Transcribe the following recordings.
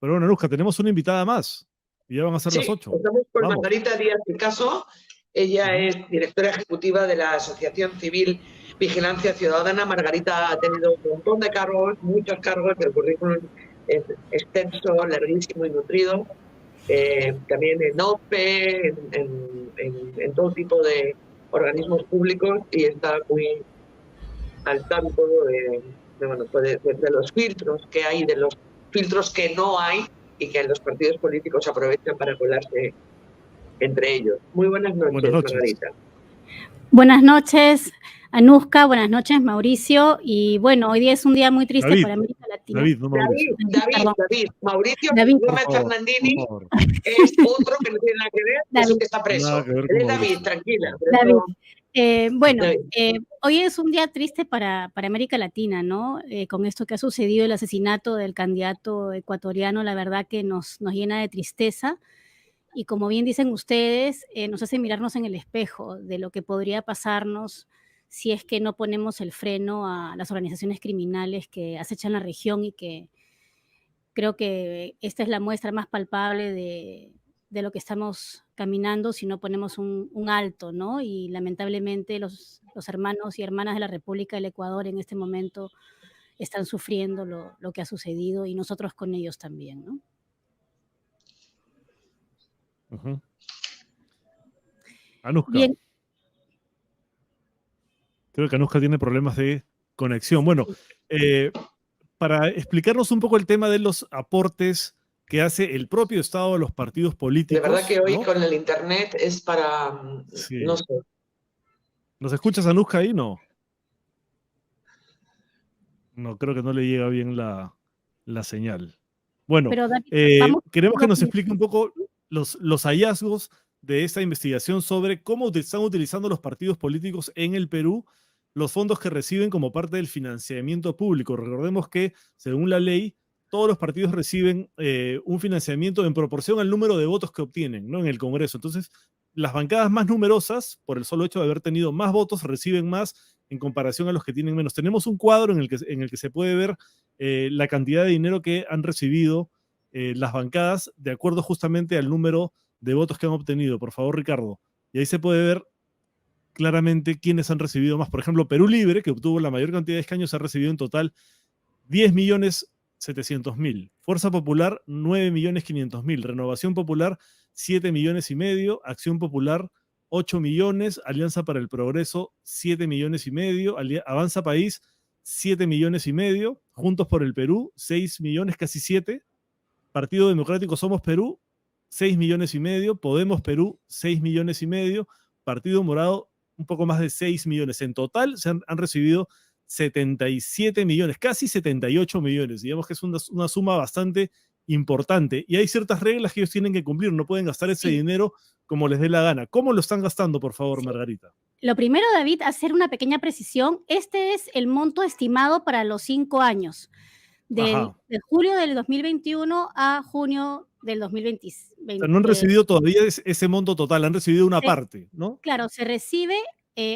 Pero bueno, Anuska, tenemos una invitada más. Y ya van a ser las Sí, 8. estamos con Vamos. Margarita Díaz Picasso. Ella Ujú. es directora ejecutiva de la Asociación Civil Vigilancia Ciudadana. Margarita ha tenido un montón de cargos, muchos cargos, el currículum es extenso, larguísimo y nutrido. También en OPE, en todo tipo de organismos públicos, y está muy al tanto bueno, pues de los filtros que hay, de los filtros que no hay y que los partidos políticos aprovechan para colarse entre ellos. Muy buenas Buenas noches, noches. Margarita. Buenas noches, Anuska, buenas noches, Mauricio. Y bueno, hoy día es un día muy triste David, para América Latina. David, no Mauricio. David. Mauricio David. Gómez Por Fernandini favor. es otro que no tiene nada que ver, es un David. que está Nada preso. que ver Él con es David, Mauricio. tranquila. David. Bueno, David. hoy es un día triste para América Latina, ¿no? Con esto que ha sucedido, el asesinato del candidato ecuatoriano, la verdad que nos llena de tristeza. Y como bien dicen ustedes, nos hace mirarnos en el espejo de lo que podría pasarnos si es que no ponemos el freno a las organizaciones criminales que acechan la región, y que creo que esta es la muestra más palpable de lo que estamos caminando si no ponemos un alto, ¿no? Y lamentablemente los hermanos y hermanas de la República del Ecuador en este momento están sufriendo lo que ha sucedido, y nosotros con ellos también, ¿no? Ujú. Anuska. Bien. Creo que Anuska tiene problemas de conexión. Bueno, para explicarnos un poco el tema de los aportes que hace el propio Estado a los partidos políticos. De verdad que hoy ¿no? con el internet es para, Sí. no sé. ¿Nos escuchas, Anuska, ahí? No. No, creo que no le llega bien la señal. Bueno, Pero David, queremos que nos explique un poco los hallazgos de esta investigación sobre cómo están utilizando los partidos políticos en el Perú los fondos que reciben como parte del financiamiento público. Recordemos que, según la ley, todos los partidos reciben un financiamiento en proporción al número de votos que obtienen, ¿no? En el Congreso. Entonces, las bancadas más numerosas, por el solo hecho de haber tenido más votos, reciben más en comparación a los que tienen menos. Tenemos un cuadro en el que se puede ver la cantidad de dinero que han recibido las bancadas de acuerdo justamente al número de votos que han obtenido. Por favor, Ricardo. Y ahí se puede ver claramente quiénes han recibido más. Por ejemplo, Perú Libre, que obtuvo la mayor cantidad de escaños, ha recibido en total 10.700.000. Fuerza Popular, 9.500.000. Renovación Popular, 7 millones y medio. Acción Popular, 8 millones. Alianza para el Progreso, 7 millones y medio. Avanza País, 7 millones y medio. Juntos por el Perú, 6 millones, casi 7. Partido Democrático Somos Perú, 6 millones y medio. Podemos Perú, 6 millones y medio. Partido Morado, un poco más de 6 millones. En total han recibido 77 millones, casi 78 millones. Digamos que es una suma bastante importante. Y hay ciertas reglas que ellos tienen que cumplir. No pueden gastar ese dinero como les dé la gana. ¿Cómo lo están gastando, por favor, Margarita? Lo primero, David, hacer una pequeña precisión. Este es el monto estimado para los 5 años, de julio del 2021 a junio del 2020. O sea, no han recibido todavía ese monto total, han recibido una parte, ¿no? Claro, se recibe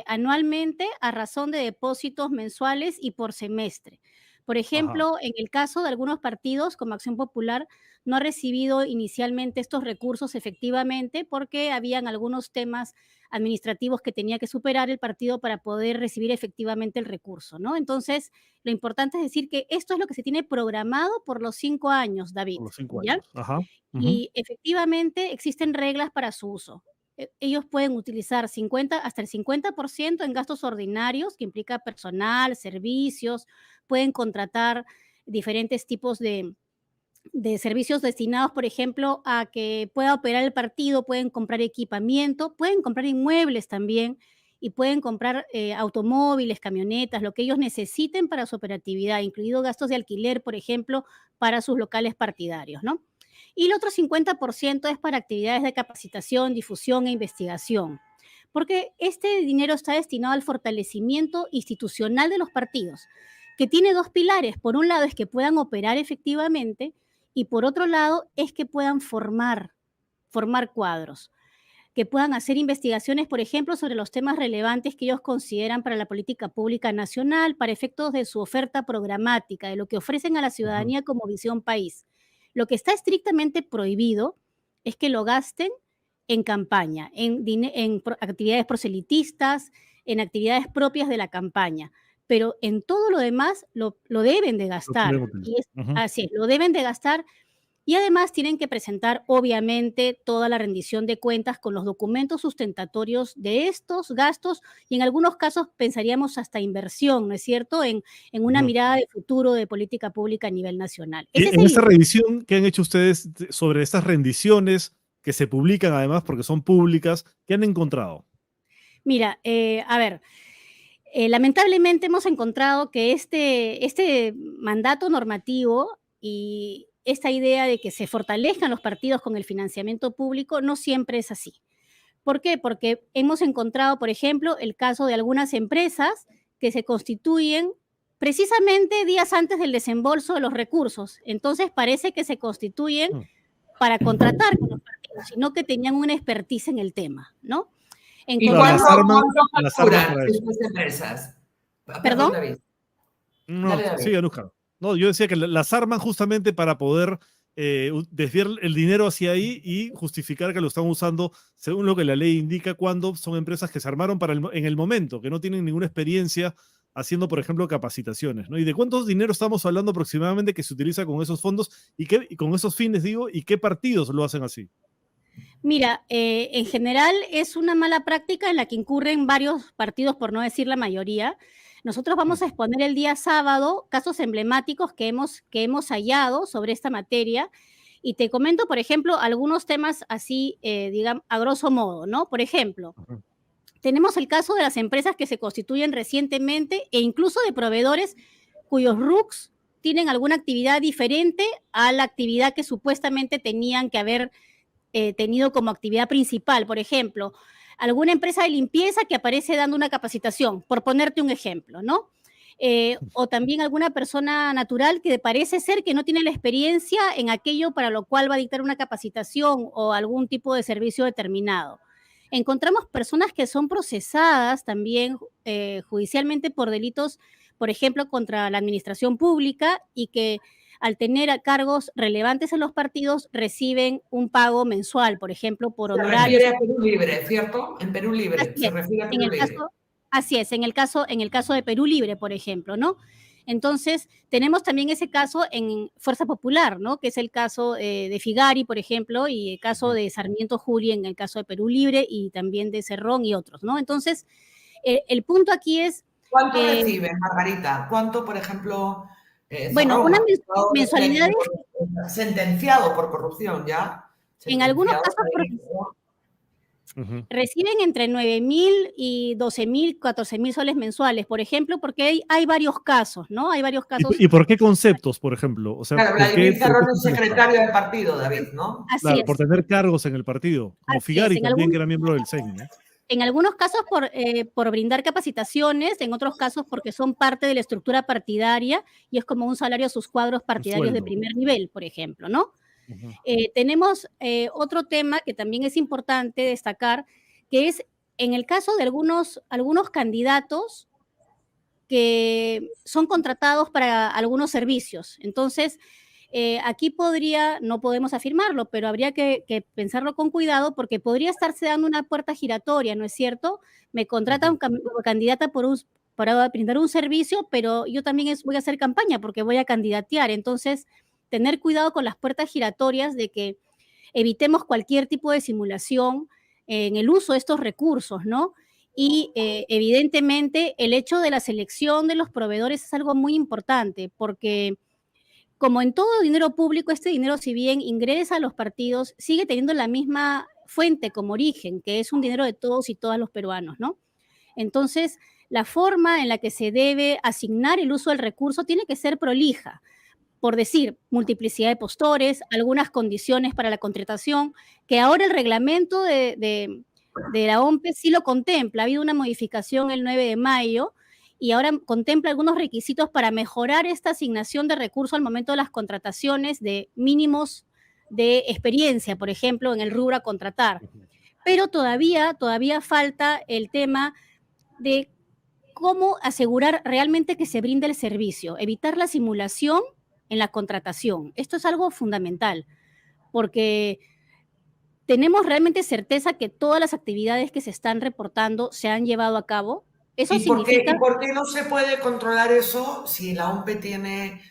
anualmente a razón de depósitos mensuales y por semestre. Por ejemplo, en el caso de algunos partidos, como Acción Popular, no ha recibido inicialmente estos recursos efectivamente porque habían algunos temas administrativos que tenía que superar el partido para poder recibir efectivamente el recurso, ¿no? Entonces, lo importante es decir que esto es lo que se tiene programado por los 5 años, David. Por los 5 ¿Ya? años. Ajá. Y efectivamente existen reglas para su uso. Ellos pueden utilizar hasta el 50% en gastos ordinarios, que implica personal, servicios, pueden contratar diferentes tipos de servicios destinados, por ejemplo, a que pueda operar el partido, pueden comprar equipamiento, pueden comprar inmuebles también, y pueden comprar automóviles, camionetas, lo que ellos necesiten para su operatividad, incluido gastos de alquiler, por ejemplo, para sus locales partidarios, ¿no? Y el otro 50% es para actividades de capacitación, difusión e investigación, porque este dinero está destinado al fortalecimiento institucional de los partidos, que tiene dos pilares. Por un lado es que puedan operar efectivamente, y por otro lado es que puedan formar cuadros, que puedan hacer investigaciones, por ejemplo, sobre los temas relevantes que ellos consideran para la política pública nacional, para efectos de su oferta programática, de lo que ofrecen a la ciudadanía como visión país. Lo que está estrictamente prohibido es que lo gasten en campaña, en actividades proselitistas, en actividades propias de la campaña, pero en todo lo demás lo deben de gastar. Así es, lo deben de gastar. Y además tienen que presentar, obviamente, toda la rendición de cuentas con los documentos sustentatorios de estos gastos y en algunos casos pensaríamos hasta inversión, ¿no es cierto?, en una mirada de futuro de política pública a nivel nacional. Y en esa revisión que han hecho ustedes sobre estas rendiciones que se publican además porque son públicas, ¿qué han encontrado? Mira, a ver, lamentablemente hemos encontrado que este mandato normativo y esta idea de que se fortalezcan los partidos con el financiamiento público no siempre es así. ¿Por qué? Porque hemos encontrado, por ejemplo, el caso de algunas empresas que se constituyen precisamente días antes del desembolso de los recursos. Entonces parece que se constituyen para contratar con los partidos, sino que tenían una expertise en el tema, ¿no? ¿Y cuánto facturan estas empresas? ¿Perdón? David. No, Dale, David. sí, Anuska. No, yo decía que las arman justamente para poder desviar el dinero hacia ahí y justificar que lo están usando según lo que la ley indica cuando son empresas que se armaron en el momento, que no tienen ninguna experiencia haciendo, por ejemplo, capacitaciones, ¿no? ¿Y de cuántos dinero estamos hablando aproximadamente que se utiliza con esos fondos y con esos fines, digo, y qué partidos lo hacen así? Mira, en general es una mala práctica en la que incurren varios partidos, por no decir la mayoría. Nosotros vamos a exponer el día sábado casos emblemáticos que hemos hallado sobre esta materia y te comento, por ejemplo, algunos temas así, digamos, a grosso modo, ¿no? Por ejemplo, tenemos el caso de las empresas que se constituyen recientemente e incluso de proveedores cuyos RUCs tienen alguna actividad diferente a la actividad que supuestamente tenían que haber tenido como actividad principal. Por ejemplo, alguna empresa de limpieza que aparece dando una capacitación, por ponerte un ejemplo, ¿no? O también alguna persona natural que parece ser que no tiene la experiencia en aquello para lo cual va a dictar una capacitación o algún tipo de servicio determinado. Encontramos personas que son procesadas también judicialmente por delitos, por ejemplo, contra la administración pública y que al tener cargos relevantes en los partidos reciben un pago mensual, por ejemplo, por honorarios. Se refiere a Perú Libre, ¿cierto? En Perú Libre, se refiere a Perú Libre. Así es, en el caso de Perú Libre, por ejemplo, ¿no? Entonces, tenemos también ese caso en Fuerza Popular, ¿no? Que es el caso de Figari, por ejemplo, y el caso de Sarmiento Juli en el caso de Perú Libre y también de Cerrón y otros, ¿no? Entonces, el punto aquí es... ¿Cuánto reciben, Margarita? ¿Cuánto, por ejemplo... bueno, una mensualidad sentenciado por corrupción, ¿ya? En algunos casos reciben entre 9.000 y 12.000, 14.000 soles mensuales, por ejemplo, porque hay varios casos, ¿no? Hay varios casos. ¿Y por qué conceptos, por ejemplo? O sea, claro, Vladimir Cerrón es secretario del partido, David, ¿no? Claro, por tener cargos en el partido, como Figari también, que era miembro del CEN, ¿no? En algunos casos por brindar capacitaciones, en otros casos porque son parte de la estructura partidaria y es como un salario a sus cuadros partidarios de primer nivel, por ejemplo, ¿no? Tenemos otro tema que también es importante destacar, que es en el caso de algunos candidatos que son contratados para algunos servicios. Entonces, aquí no podemos afirmarlo, pero habría que pensarlo con cuidado porque podría estarse dando una puerta giratoria, ¿no es cierto? Me contratan como candidata para brindar un servicio, pero yo también voy a hacer campaña porque voy a candidatear. Entonces, tener cuidado con las puertas giratorias de que evitemos cualquier tipo de simulación en el uso de estos recursos, ¿no? Y evidentemente el hecho de la selección de los proveedores es algo muy importante porque como en todo dinero público, este dinero, si bien ingresa a los partidos, sigue teniendo la misma fuente como origen, que es un dinero de todos y todas los peruanos, ¿no? Entonces, la forma en la que se debe asignar el uso del recurso tiene que ser prolija. Por decir, multiplicidad de postores, algunas condiciones para la contratación, que ahora el reglamento de la OMPE sí lo contempla. Ha habido una modificación el 9 de mayo, y ahora contempla algunos requisitos para mejorar esta asignación de recursos al momento de las contrataciones de mínimos de experiencia, por ejemplo, en el rubro a contratar. Pero todavía falta el tema de cómo asegurar realmente que se brinde el servicio, evitar la simulación en la contratación. Esto es algo fundamental, porque ¿tenemos realmente certeza que todas las actividades que se están reportando se han llevado a cabo? Eso ¿Y significa... por qué no se puede controlar eso si la OMPE tiene,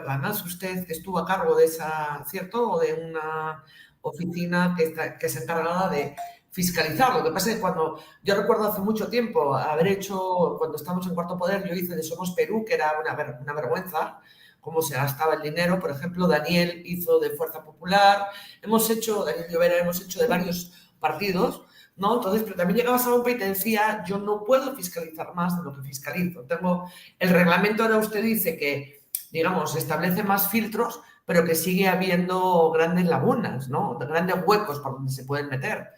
además usted estuvo a cargo de esa, ¿cierto? O de una oficina que es encargada de fiscalizar. Lo que pasa es que cuando, yo recuerdo hace mucho tiempo haber hecho, cuando estábamos en Cuarto Poder, yo hice de Somos Perú, que era una vergüenza, cómo se gastaba el dinero. Por ejemplo, Daniel hizo de Fuerza Popular, Daniel Llovera, hemos hecho de varios partidos, ¿no? Entonces, pero también llegabas a OMPE y te decía, yo no puedo fiscalizar más de lo que fiscalizo. Tengo el reglamento, ahora usted dice que, digamos, establece más filtros, pero que sigue habiendo grandes lagunas, ¿no? Grandes huecos por donde se pueden meter.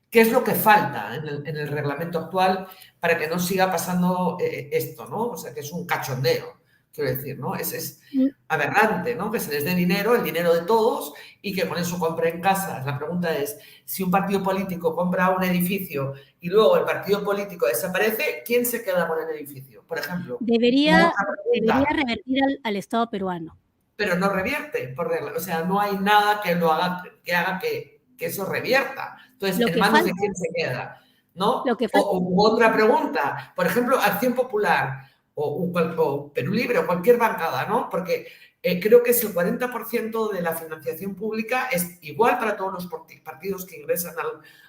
¿Qué es lo que falta en el reglamento actual para que no siga pasando esto, ¿no? O sea, que es un cachondeo, quiero decir, ¿no? Es aberrante, ¿no? Que se les dé dinero, el dinero de todos, y que con eso compren casas. La pregunta es, si un partido político compra un edificio y luego el partido político desaparece, ¿quién se queda con el edificio? Por ejemplo. Debería revertir al Estado peruano. Pero no revierte, por regla. O sea, no hay nada que haga que eso revierta. Entonces, ¿en manos de quién se queda? ¿No? O otra pregunta, por ejemplo, Acción Popular o Perú Libre o cualquier bancada, ¿no? Porque creo que es el 40% de la financiación pública es igual para todos los partidos que ingresan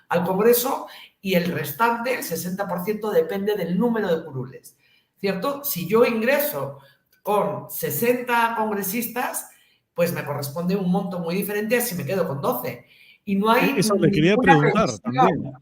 al Congreso, y el restante, el 60%, depende del número de curules, ¿cierto? Si yo ingreso con 60 congresistas, pues me corresponde un monto muy diferente a si me quedo con 12. Y no hay... Eso le quería preguntar también.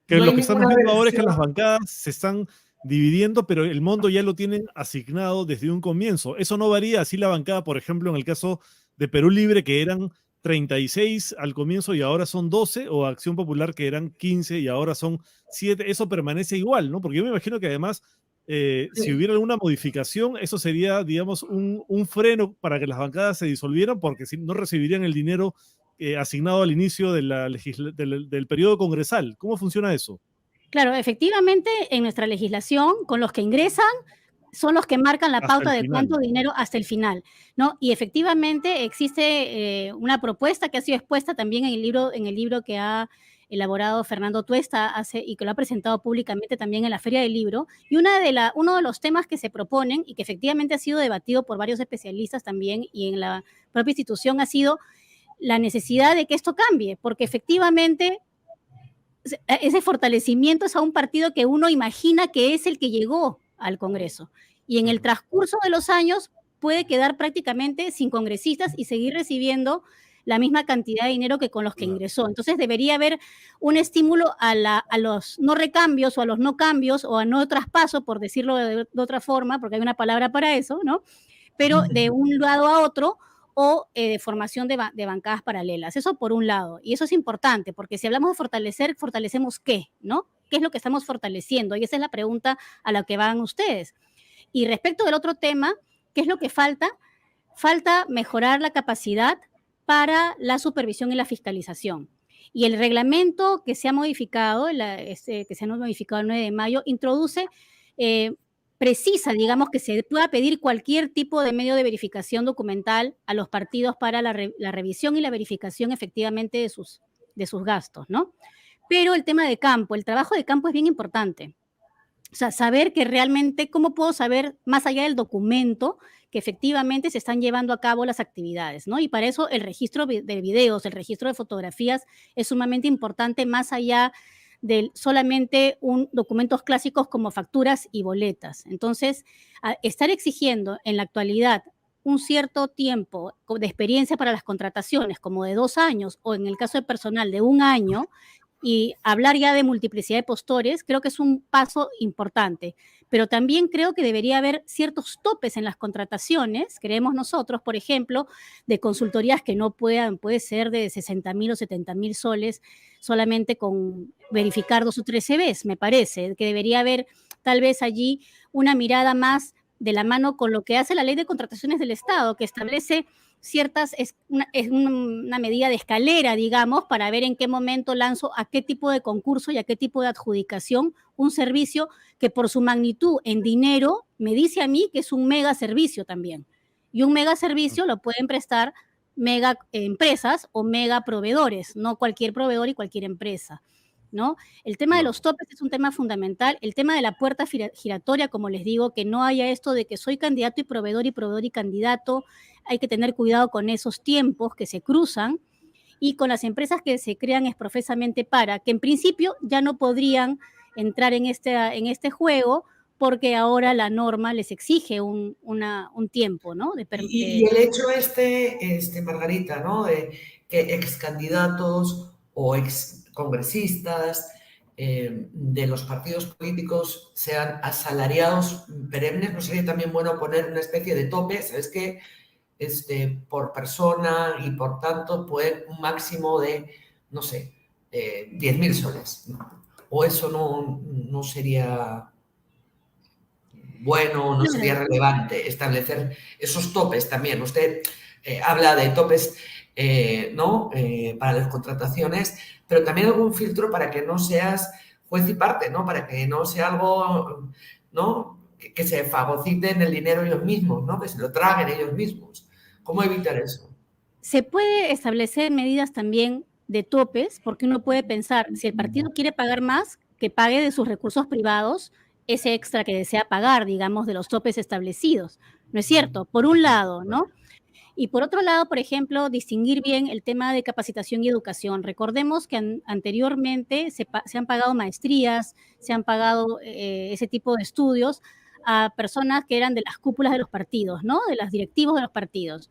Que lo que estamos viendo ahora es que las bancadas se están dividiendo, pero el monto ya lo tienen asignado desde un comienzo. Eso no varía así la bancada, por ejemplo, en el caso de Perú Libre, que eran 36 al comienzo y ahora son 12, o Acción Popular, que eran 15 y ahora son 7. Eso permanece igual, ¿no? Porque yo me imagino que además, si hubiera alguna modificación, eso sería, digamos, un freno para que las bancadas se disolvieran, porque si no recibirían el dinero asignado al inicio de del periodo congresal. ¿Cómo funciona eso? Claro, efectivamente, en nuestra legislación, con los que ingresan, son los que marcan la pauta de cuánto dinero hasta el final, ¿no? Y efectivamente existe una propuesta que ha sido expuesta también en el libro que ha elaborado Fernando Tuesta y que lo ha presentado públicamente también en la Feria del Libro. Y uno de los temas que se proponen y que efectivamente ha sido debatido por varios especialistas también y en la propia institución ha sido la necesidad de que esto cambie, porque efectivamente ese fortalecimiento es a un partido que uno imagina que es el que llegó al Congreso. Y en el transcurso de los años puede quedar prácticamente sin congresistas y seguir recibiendo la misma cantidad de dinero que con los que ingresó. Entonces debería haber un estímulo a los no recambios o a los no cambios o a no traspaso, por decirlo de otra forma, porque hay una palabra para eso, ¿no? Pero de un lado a otro, o de formación de bancadas paralelas. Eso por un lado. Y eso es importante, porque si hablamos de fortalecer, ¿fortalecemos qué? ¿No? ¿Qué es lo que estamos fortaleciendo? Y esa es la pregunta a la que van ustedes. Y respecto del otro tema, ¿qué es lo que falta? Falta mejorar la capacidad para la supervisión y la fiscalización. Y el reglamento que se ha modificado, que se ha modificado el 9 de mayo, introduce... precisa, digamos, que se pueda pedir cualquier tipo de medio de verificación documental a los partidos para la revisión y la verificación efectivamente de sus gastos, ¿no? Pero el tema de campo, el trabajo de campo es bien importante. O sea, saber que realmente, ¿cómo puedo saber más allá del documento que efectivamente se están llevando a cabo las actividades, ¿no? Y para eso el registro de videos, el registro de fotografías es sumamente importante, más allá de solamente documentos clásicos como facturas y boletas. Entonces, estar exigiendo en la actualidad un cierto tiempo de experiencia para las contrataciones, como de 2 años, o en el caso de personal de 1 año, y hablar ya de multiplicidad de postores, creo que es un paso importante. Pero también creo que debería haber ciertos topes en las contrataciones, creemos nosotros, por ejemplo, de consultorías que no puede ser de 60.000 o 70.000 soles, solamente con verificar 2 o 3 CVs, me parece, que debería haber tal vez allí una mirada más de la mano con lo que hace la Ley de Contrataciones del Estado, que establece es una medida de escalera, digamos, para ver en qué momento lanzo a qué tipo de concurso y a qué tipo de adjudicación un servicio que por su magnitud en dinero me dice a mí que es un mega servicio también. Y un mega servicio lo pueden prestar mega empresas o mega proveedores, no cualquier proveedor y cualquier empresa, ¿no? El tema de los topes es un tema fundamental. El tema de la puerta giratoria, como les digo, que no haya esto de que soy candidato y candidato. Hay que tener cuidado con esos tiempos que se cruzan y con las empresas que se crean exprofesamente para, que en principio ya no podrían entrar en este juego porque ahora la norma les exige un tiempo, ¿no? Y el hecho Margarita, ¿no? De que ex candidatos o ex congresistas de los partidos políticos sean asalariados perennes, ¿no sería también bueno poner una especie de tope? ¿Sabes qué? Por persona y por tanto puede un máximo de, no sé, 10.000 soles. O eso no sería bueno, no sería relevante establecer esos topes también. Usted habla de topes ¿no? Para las contrataciones, pero también algún filtro para que no seas juez y parte, ¿no? Para que no sea algo, ¿no? que se fagociten el dinero ellos mismos, ¿no? Que se lo traguen ellos mismos. ¿Cómo evitar eso? Se puede establecer medidas también de topes, porque uno puede pensar, si el partido quiere pagar más, que pague de sus recursos privados ese extra que desea pagar, digamos, de los topes establecidos. ¿No es cierto? Por un lado, ¿no? Y por otro lado, por ejemplo, distinguir bien el tema de capacitación y educación. Recordemos que anteriormente se han pagado maestrías, se han pagado ese tipo de estudios a personas que eran de las cúpulas de los partidos, ¿no? De los directivos de los partidos.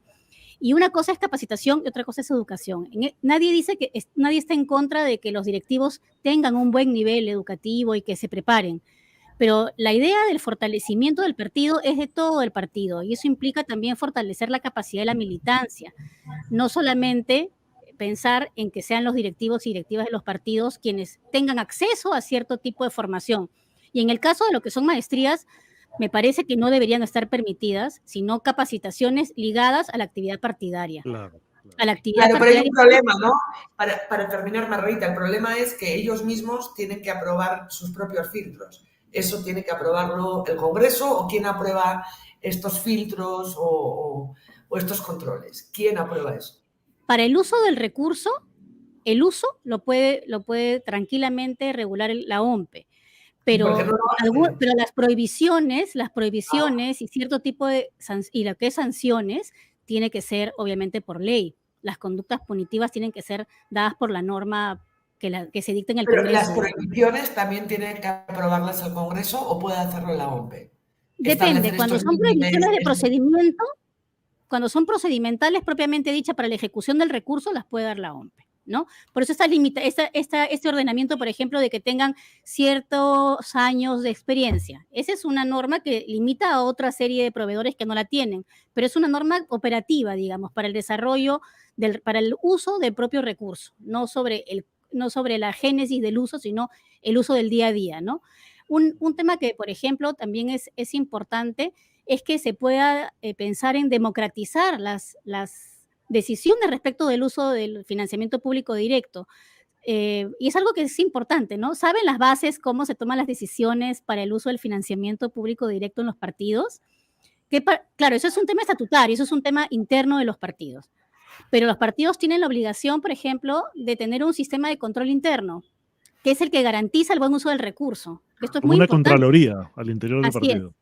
Y una cosa es capacitación y otra cosa es educación. Nadie dice nadie está en contra de que los directivos tengan un buen nivel educativo y que se preparen. Pero la idea del fortalecimiento del partido es de todo el partido y eso implica también fortalecer la capacidad de la militancia, no solamente pensar en que sean los directivos y directivas de los partidos quienes tengan acceso a cierto tipo de formación. Y en el caso de lo que son maestrías, me parece que no deberían estar permitidas, sino capacitaciones ligadas a la actividad partidaria. Claro. A la actividad pero hay un problema, ¿no? Para terminar, Margarita, el problema es que ellos mismos tienen que aprobar sus propios filtros. ¿Eso tiene que aprobarlo el Congreso o quién aprueba estos filtros o estos controles? ¿Quién aprueba eso? Para el uso del recurso, el uso lo puede tranquilamente regular la OMPE. Pero, pero las prohibiciones y cierto tipo de y lo que es sanciones tiene que ser obviamente por ley. Las conductas punitivas tienen que ser dadas por la norma que se dicta en el Congreso. ¿Pero las prohibiciones también tienen que aprobarlas el Congreso o puede hacerlo la OMPE? Depende, cuando son prohibiciones de procedimiento, cuando son procedimentales propiamente dichas para la ejecución del recurso, las puede dar la OMPE. ¿No? Por eso este ordenamiento, por ejemplo, de que tengan ciertos años de experiencia. Esa es una norma que limita a otra serie de proveedores que no la tienen, pero es una norma operativa, digamos, para el desarrollo, para el uso del propio recurso, no sobre la génesis del uso, sino el uso del día a día, ¿no? Un tema que, por ejemplo, también es importante es que se pueda pensar en democratizar las decisiones respecto del uso del financiamiento público directo. Y es algo que es importante, ¿no? ¿Saben las bases cómo se toman las decisiones para el uso del financiamiento público directo en los partidos? Claro, eso es un tema estatutario, eso es un tema interno de los partidos. Pero los partidos tienen la obligación, por ejemplo, de tener un sistema de control interno, que es el que garantiza el buen uso del recurso. Esto es como muy una importante. Contraloría al interior del partido.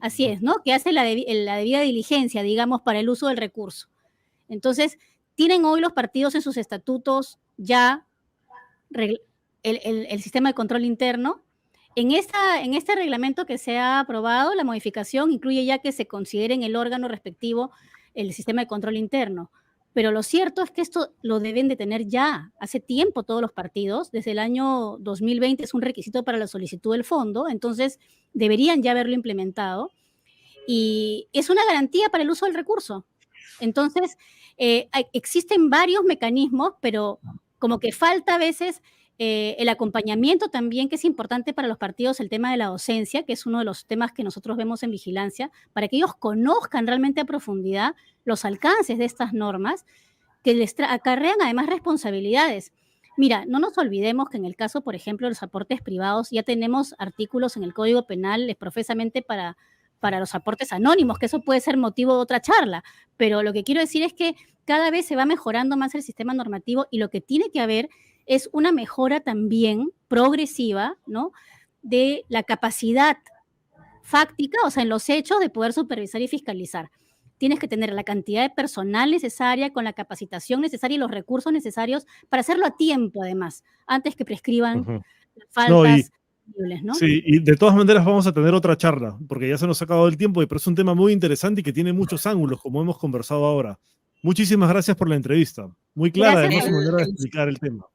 Así es, ¿no? Que hace la debida diligencia, digamos, para el uso del recurso. Entonces, tienen hoy los partidos en sus estatutos ya el sistema de control interno. En este reglamento que se ha aprobado, la modificación incluye ya que se considere en el órgano respectivo el sistema de control interno. Pero lo cierto es que esto lo deben de tener ya. Hace tiempo todos los partidos, desde el año 2020 es un requisito para la solicitud del fondo, entonces deberían ya haberlo implementado. Y es una garantía para el uso del recurso. Entonces, existen varios mecanismos, pero como que falta a veces el acompañamiento también, que es importante para los partidos, el tema de la docencia, que es uno de los temas que nosotros vemos en vigilancia, para que ellos conozcan realmente a profundidad los alcances de estas normas, que les acarrean además responsabilidades. Mira, no nos olvidemos que en el caso, por ejemplo, de los aportes privados, ya tenemos artículos en el Código Penal exprofesamente para para los aportes anónimos, que eso puede ser motivo de otra charla, pero lo que quiero decir es que cada vez se va mejorando más el sistema normativo y lo que tiene que haber es una mejora también progresiva, ¿no?, de la capacidad fáctica, o sea, en los hechos de poder supervisar y fiscalizar. Tienes que tener la cantidad de personal necesaria, con la capacitación necesaria y los recursos necesarios para hacerlo a tiempo, además, antes que prescriban Ujú. No, faltas posibles, ¿no? sí, y de todas maneras vamos a tener otra charla, porque ya se nos ha acabado el tiempo, pero es un tema muy interesante y que tiene muchos ángulos, como hemos conversado ahora. Muchísimas gracias por la entrevista. Muy clara, Gracias además, su a manera de explicar el tema.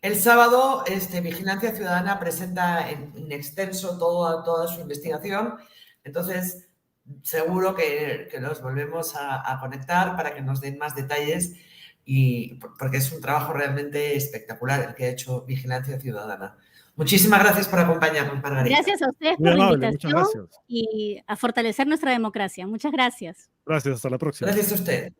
El sábado, Vigilancia Ciudadana presenta en extenso toda su investigación. Entonces, seguro que nos volvemos a conectar para que nos den más detalles, y porque es un trabajo realmente espectacular el que ha hecho Vigilancia Ciudadana. Muchísimas gracias por acompañarnos, Margarita. Gracias a ustedes Muy por la amable, muchas invitación gracias. y a fortalecer nuestra democracia. Muchas gracias. Gracias, hasta la próxima. Gracias a usted.